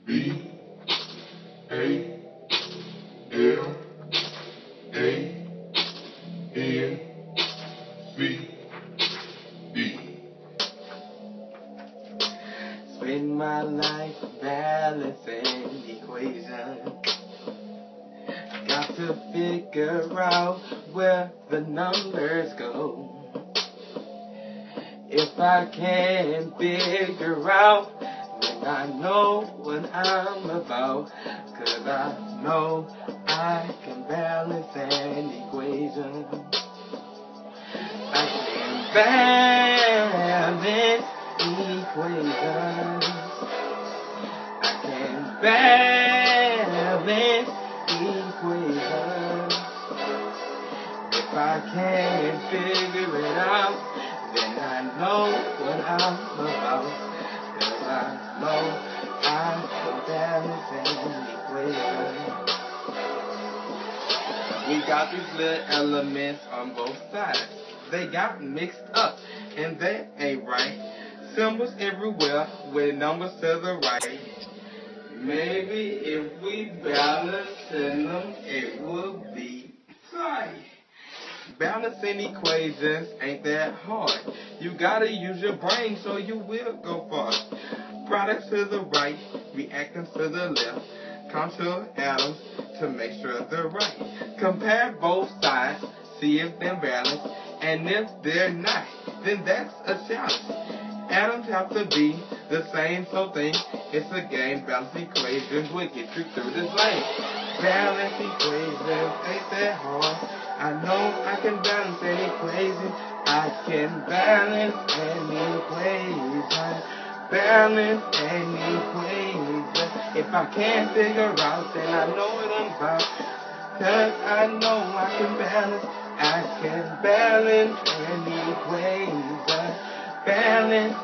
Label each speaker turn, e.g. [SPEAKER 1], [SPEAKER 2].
[SPEAKER 1] B A L A N C E.
[SPEAKER 2] Spend my life balancing equations. Got to figure out where the numbers go. If I can figure out, then I know what I'm about. 'Cause I know I can balance an equation. I can balance equations. I can balance equations. If I can figure it out, then I know what I'm about. 'Cause I know I can balance an equation. We got these little elements on both sides. They got mixed up, and that ain't right. Symbols everywhere with numbers to the right. Maybe if we balance them, it would be right. Balancing equations ain't that hard. You gotta use your brain so you will go far. Products to the right, reactants to the left. Count your atoms to make sure they're right. Compare both sides, see if they're balanced, and if they're not, then that's a challenge. Atoms have to be the same, so think it's a game. Balance equations will get you through this lane. Balance equations ain't that hard. I know I can balance an equation. I can balance an equation. Balance an equation. If I can't figure out, then I know what I'm about. 'Cause I know I can balance. I can balance an equation. Balance